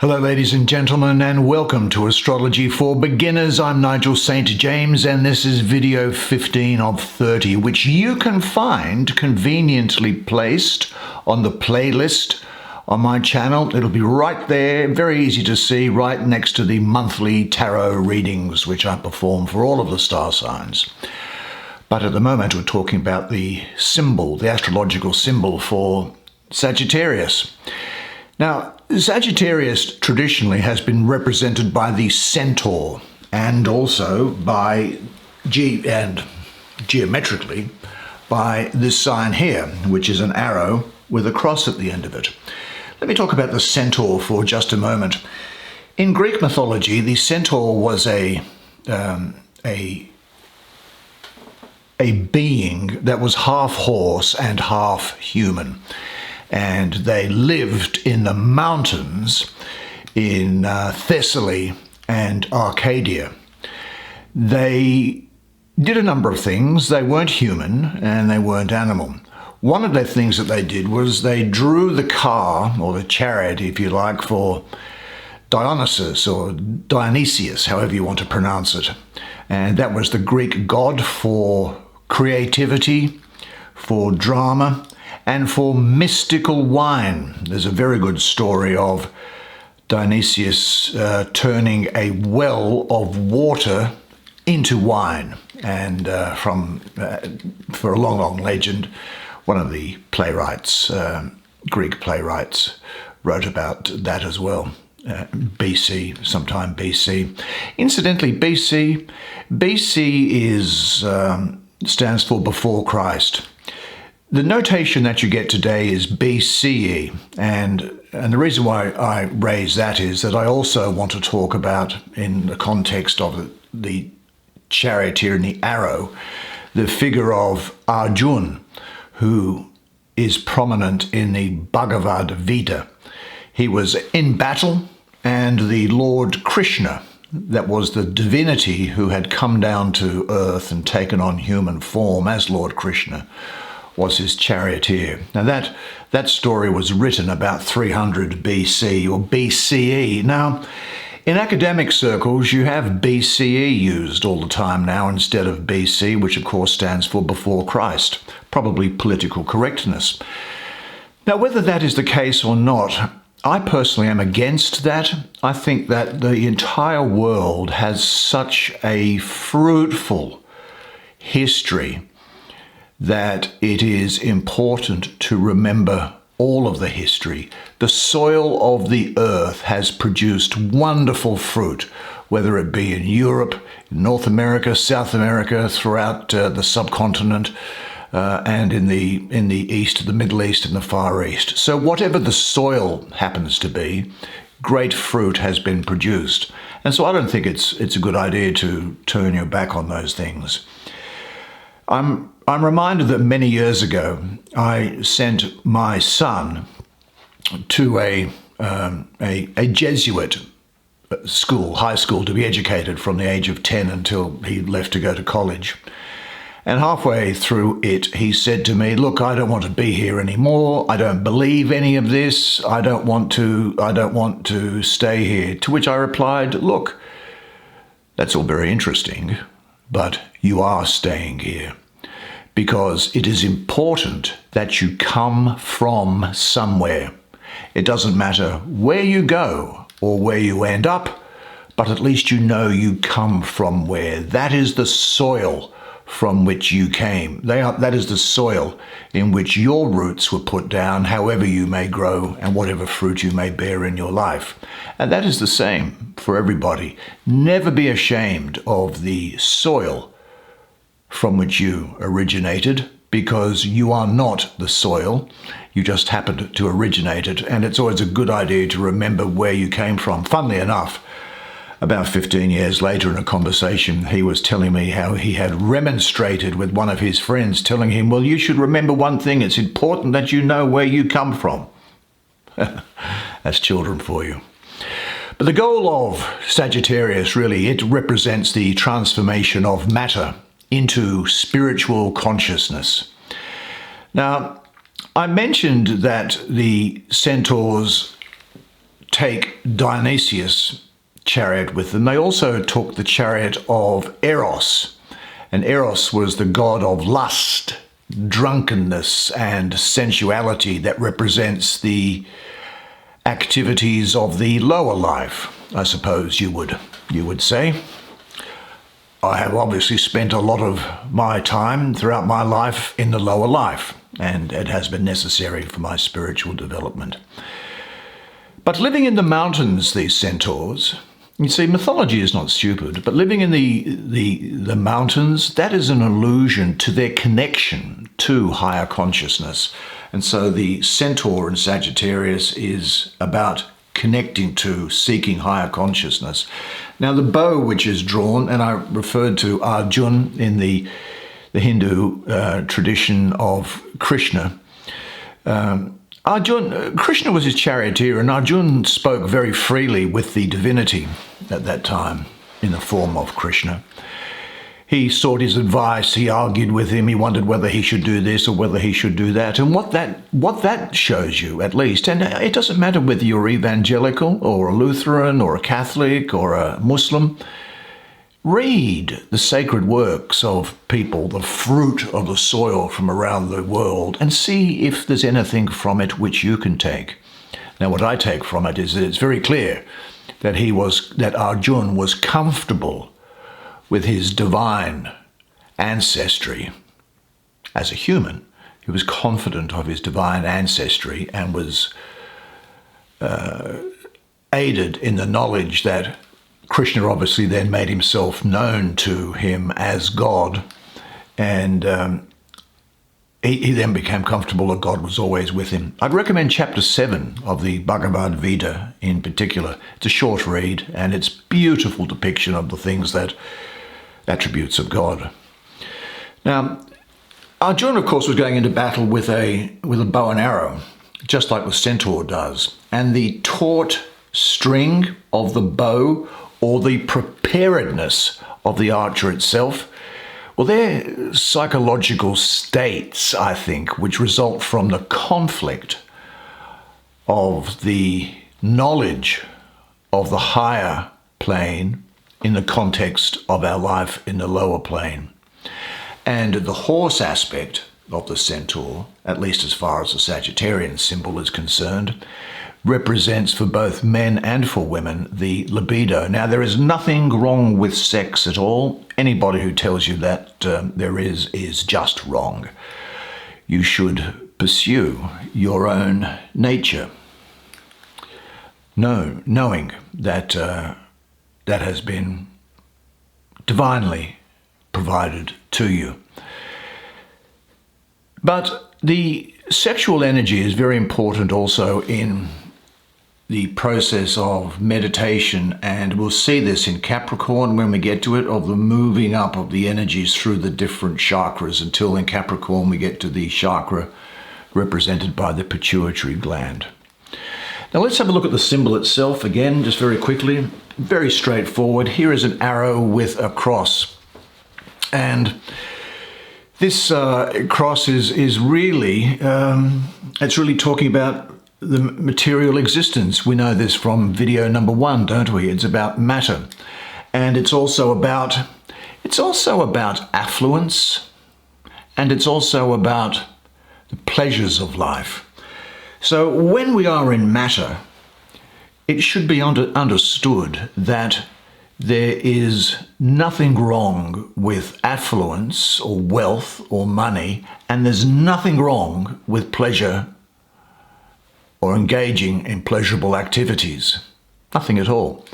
Hello ladies and gentlemen, and welcome to Astrology for Beginners. I'm Nigel St. James, and this is video 15 of 30, which you can find conveniently placed on the playlist on my channel. It'll be right there, very easy to see, right next to the monthly tarot readings which I perform for all of the star signs. But at the moment we're talking about the symbol, the astrological symbol for Sagittarius. Now, Sagittarius traditionally has been represented by the centaur and also by geometrically by this sign here, which is an arrow with a cross at the end of it. Let me talk about the centaur for just a moment. In Greek mythology, the centaur was a being that was half horse and half human. And they lived in the mountains in Thessaly and Arcadia. They did a number of things. They weren't human and they weren't animal. One of the things that they did was they drew the car, or the chariot, if you like, for Dionysus or Dionysius, however you want to pronounce it. And that was the Greek god for creativity, for drama, and for mystical wine. There's a very good story of Dionysius turning a well of water into wine. And for a long, long legend, one of the playwrights, Greek playwrights, wrote about that as well. BC, sometime BC. Incidentally, BC is stands for before Christ. The notation that you get today is BCE, and the reason why I raise that is that I also want to talk about, in the context of the charioteer and the arrow, the figure of Arjun, who is prominent in the Bhagavad Gita. He was in battle, and the Lord Krishna, that was the divinity who had come down to earth and taken on human form as Lord Krishna, was his charioteer. Now that story was written about 300 BC or BCE. Now, in academic circles, you have BCE used all the time now instead of BC, which of course stands for before Christ, probably political correctness. Now, whether that is the case or not, I personally am against that. I think that the entire world has such a fruitful history that it is important to remember all of the history. The soil of the earth has produced wonderful fruit, whether it be in Europe, North America, South America, throughout the subcontinent, and in the East, the Middle East and the Far East. So whatever the soil happens to be, great fruit has been produced. And so I don't think it's a good idea to turn your back on those things. I'm reminded that many years ago, I sent my son to a Jesuit school, high school, to be educated from the age of 10 until he left to go to college. And halfway through it, he said to me, "Look, I don't want to be here anymore. I don't believe any of this. I don't want to stay here." To which I replied, "Look, that's all very interesting, but you are staying here, because it is important that you come from somewhere. It doesn't matter where you go or where you end up, but at least you know you come from where. That is the soil from which you came. That is the soil in which your roots were put down, however you may grow and whatever fruit you may bear in your life." And that is the same for everybody. Never be ashamed of the soil from which you originated, because you are not the soil. You just happened to originate it. And it's always a good idea to remember where you came from. Funnily enough, about 15 years later in a conversation, he was telling me how he had remonstrated with one of his friends, telling him, "Well, you should remember one thing. It's important that you know where you come from." That's children for you. But the goal of Sagittarius, really, it represents the transformation of matter into spiritual consciousness. Now, I mentioned that the centaur's take Dionysius' chariot with them. They also took the chariot of Eros. And Eros was the god of lust, drunkenness, and sensuality that represents the activities of the lower life, I suppose you would say. I have obviously spent a lot of my time throughout my life in the lower life, and it has been necessary for my spiritual development. But living in the mountains, these centaurs, you see, mythology is not stupid, but living in the mountains, that is an allusion to their connection to higher consciousness. And so the centaur in Sagittarius is about connecting to, seeking higher consciousness. Now, the bow which is drawn, and I referred to Arjun in the Hindu tradition of Krishna. Krishna was his charioteer, and Arjun spoke very freely with the divinity at that time in the form of Krishna. He sought his advice, he argued with him, he wondered whether he should do this or whether he should do that. And what that shows you, at least, and it doesn't matter whether you're evangelical or a Lutheran or a Catholic or a Muslim, read the sacred works of people, the fruit of the soil from around the world, and see if there's anything from it which you can take. Now, what I take from it is that it's very clear that Arjun was comfortable with his divine ancestry. As a human, he was confident of his divine ancestry and was aided in the knowledge that Krishna obviously then made himself known to him as God, and he then became comfortable that God was always with him. I'd recommend chapter 7 of the Bhagavad Gita in particular. It's a short read, and it's a beautiful depiction of the things that attributes of God. Now, Arjuna, of course, was going into battle with a bow and arrow, just like the centaur does. And the taut string of the bow, or the preparedness of the archer itself, well, they're psychological states, I think, which result from the conflict of the knowledge of the higher plane in the context of our life in the lower plane. And the horse aspect of the centaur, at least as far as the Sagittarian symbol is concerned, represents for both men and for women the libido. Now, there is nothing wrong with sex at all. Anybody who tells you that there is just wrong. You should pursue your own nature, knowing that that has been divinely provided to you. But the sexual energy is very important also in the process of meditation, and we'll see this in Capricorn when we get to it, of the moving up of the energies through the different chakras, until in Capricorn we get to the chakra represented by the pituitary gland. Now let's have a look at the symbol itself again, just very quickly. Very straightforward. Here is an arrow with a cross, and this cross is really it's really talking about the material existence. We know this from video number 1, don't we? It's about matter, and it's also about affluence, and it's also about the pleasures of life. So when we are in matter, it should be understood that there is nothing wrong with affluence or wealth or money, and there's nothing wrong with pleasure or engaging in pleasurable activities. Nothing at all.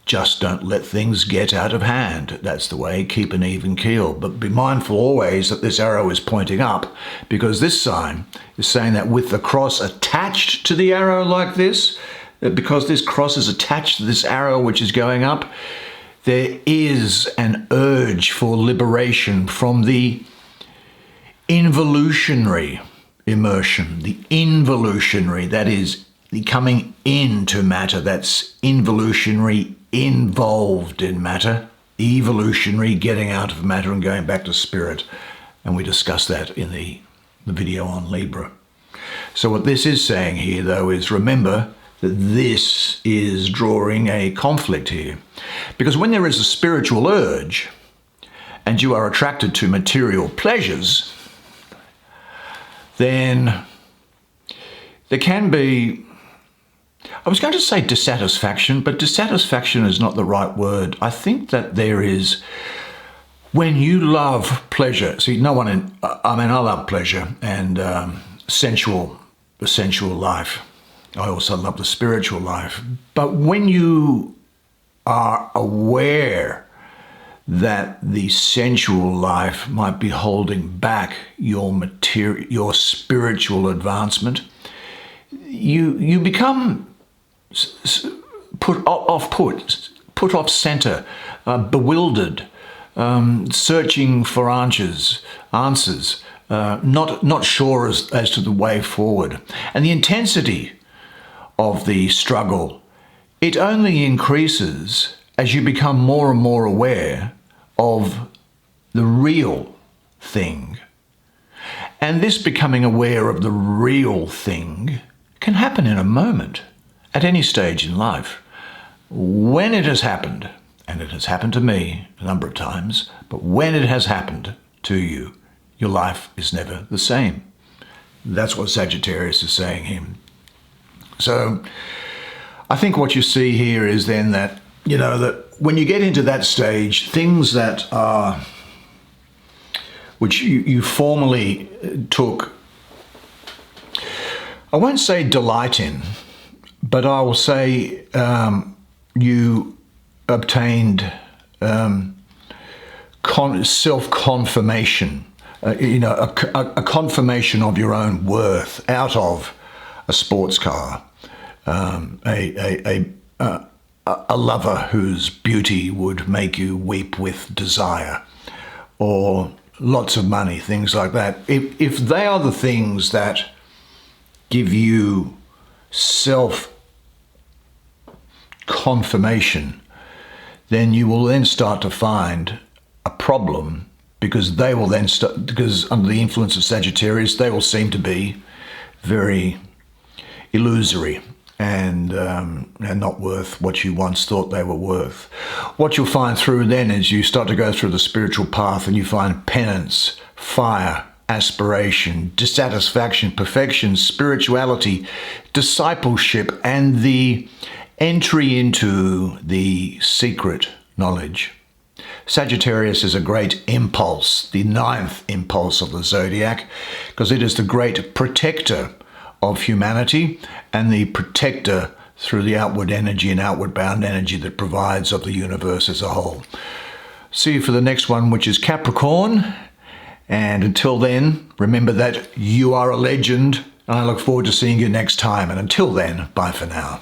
Just don't let things get out of hand. That's the way. Keep an even keel. But be mindful always that this arrow is pointing up, because this sign is saying that with the cross attached to the arrow like this, because this cross is attached to this arrow which is going up, there is an urge for liberation from the involutionary immersion, the involutionary, that is the coming into matter, that's involutionary, involved in matter, evolutionary, getting out of matter and going back to spirit. And we discussed that in the video on Libra. So what this is saying here, though, is remember that this is drawing a conflict here. Because when there is a spiritual urge and you are attracted to material pleasures, then there can be, I was going to say dissatisfaction, but dissatisfaction is not the right word. I think that there is, when you love pleasure, see, I love pleasure and the sensual life. I also love the spiritual life. But when you are aware that the sensual life might be holding back your spiritual advancement, you become put off center, bewildered, searching for answers, not sure as to the way forward. And the intensity of the struggle, it only increases as you become more and more aware of the real thing. And this becoming aware of the real thing can happen in a moment, at any stage in life. When it has happened, and it has happened to me a number of times, but when it has happened to you, your life is never the same. That's what Sagittarius is saying here. So I think what you see here is then that, that when you get into that stage, things that are, which you formerly took, I won't say delight in, but I will say you obtained self-confirmation, a confirmation of your own worth out of a sports car, a lover whose beauty would make you weep with desire, or lots of money, things like that. If they are the things that give you self-confirmation, then you will then start to find a problem, because they will then because under the influence of Sagittarius, they will seem to be very illusory and not worth what you once thought they were worth. What you'll find through then is you start to go through the spiritual path and you find penance, fire, aspiration, dissatisfaction, perfection, spirituality, discipleship, and the entry into the secret knowledge. Sagittarius is a great impulse, the 9th impulse of the zodiac, because it is the great protector of humanity and the protector through the outward energy and outward bound energy that provides of the universe as a whole. See you for the next one, which is Capricorn. And until then, remember that you are a legend, and I look forward to seeing you next time. And until then, bye for now.